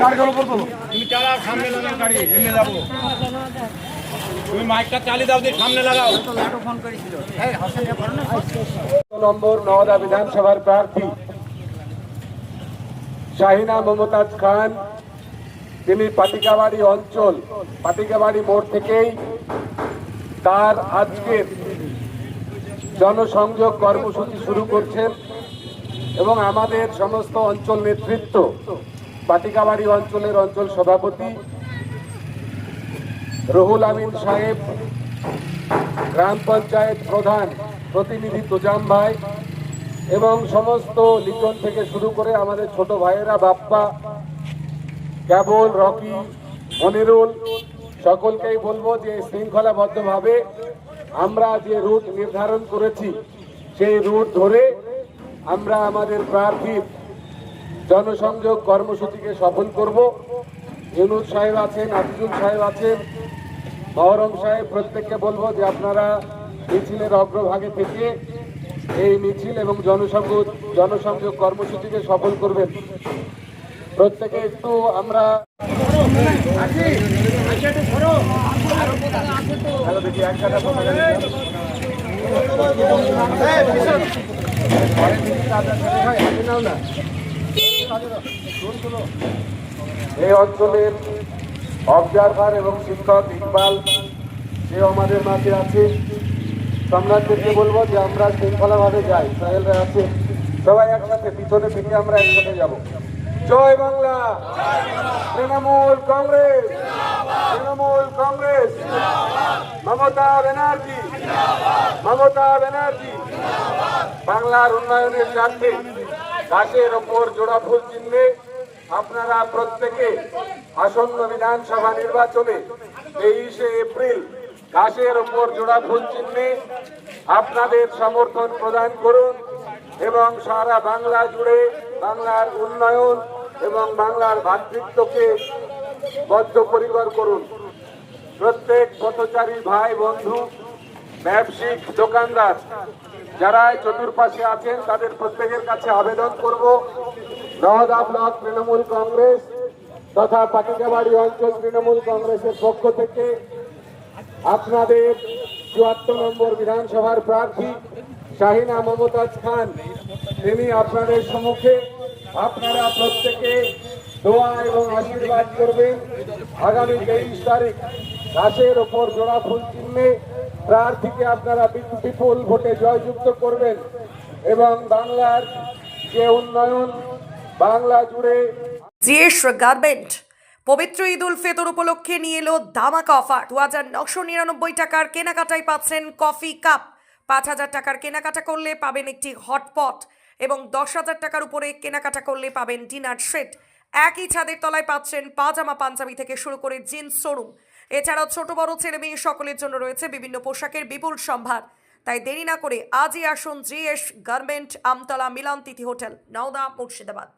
গাড়িগুলো করবো তুমি চালাও, সামনে লাগাও গাড়ি, এমনি যাবো। তুমি মাইকটা চালিয়ে দাও, দিয়ে সামনে লাগাও। নম্বর নওদা বিধানসভার প্রার্থী শাহিনা মমতাজ খান, তিনি পাটিকাবাড়ি অঞ্চল, পাটিকাবাড়ি মোড় থেকেই তার আজকের জনসংযোগ কর্মসূচি শুরু করছেন এবং আমাদের সমস্ত অঞ্চল নেতৃত্ব, পাটিকাবাড়ি অঞ্চলের অঞ্চল সভাপতি রুহুল আমিন সাহেব, গ্রাম পঞ্চায়েত প্রধান প্রতিনিধি তোজাম ভাই এবং সমস্ত লিটন থেকে শুরু করে আমাদের ছোট ভাইয়েরা বাপ্পা, কেবল, রকি, মনিরুল, সকলকেই বলবো যে শৃঙ্খলাবদ্ধভাবে আমরা যে রুট নির্ধারণ করেছি সেই রুট ধরে আমরা আমাদের প্রার্থীর জনসংযোগ কর্মসূচিকে সফল করব। ইউনুস সাহেব আছেন, আফিজুল সাহেব আছেন, মহরম সাহেব, প্রত্যেককে বলবো যে আপনারা মিছিলের অগ্রভাগে থেকে এই মিছিল এবং জনসংযোগ কর্মসূচিকে সফল করবেন। প্রত্যেকে একটু আমরা এই অঞ্চলের অবজারভার এবং শিক্ষক ইকবাল, সেও আমাদের মাঝে আছে। সম্রাটদেরকে বলবো যে আমরা শৃঙ্খলাভাবে যাই, সাহেলরা আছে, সবাই একসাথে পিছনে থেকে আমরা একসাথে যাব। জয় বাংলা, তৃণমূল কংগ্রেস, তৃণমূল কংগ্রেস, মমতা ব্যানার্জি, মমতা ব্যানার্জি। বাংলার উন্নয়নের স্বার্থে ঘাসের ওপর জোড়া ফুল চিহ্নে আপনারা প্রত্যেকে আসন্ন বিধানসভা নির্বাচনে 23শে এপ্রিল ঘাসের ওপর জোড়া ফুল চিহ্নে আপনাদের সমর্থন প্রদান করুন এবং সারা বাংলা জুড়ে বাংলার উন্নয়ন এবং বাংলার ভ্রাতৃত্বকে বদ্ধপরিকর করুন। প্রত্যেক পথচারী ভাই বন্ধু, ব্যবসায়িক দোকানদার যারা চতুর্পাশে আছেন তাদের প্রত্যেকের কাছে আবেদন করব, নওদা ব্লক তৃণমূল কংগ্রেস তথা পাটিকাবাড়ি অঞ্চল তৃণমূল কংগ্রেসের পক্ষ থেকে আপনাদের ৭৪ নম্বর বিধানসভার প্রার্থী শাহিনা মমতাজ খান, তিনি আপনাদের সম্মুখে আপনারা প্রত্যেকে দোয়া এবং আশীর্বাদ করবেন। আগামী 23 তারিখ ঘাসের ওপর জোড়া ফুল চিহ্নে প্রার্থীকে আপনারা বিপুল ভোটে জয়যুক্ত করবেন এবং বাংলার যে উন্নয়ন বাংলা জুড়ে। জিএস গার্মেন্ট পবিত্র ঈদ উল ফিতর উপলক্ষে নিয়ে এলো ধামাকা অফার। 2999 টাকার কেনাকাটায় পাচ্ছেন কফি কাপ, 5000 টাকার কেনাকাটা করলে পাবেন একটি হটপট এবং 10,000 টাকার উপরে কেনাকাটা করলে পাবেন ডিনার সেট। একই ছাদের তলায় পাচ্ছেন পাজামা পাঞ্জাবি থেকে শুরু করে জিন্স শোরুম। এছাড়াও ছোট বড় ছেলে মেয়ে সকলের জন্য রয়েছে বিভিন্ন পোশাকের বিপুল সম্ভার। তাই দেরি না করে আজই আসুন জিএস গার্মেন্ট, আমতলা মিলন তিথি হোটেল, নওদা, মুর্শিদাবাদ।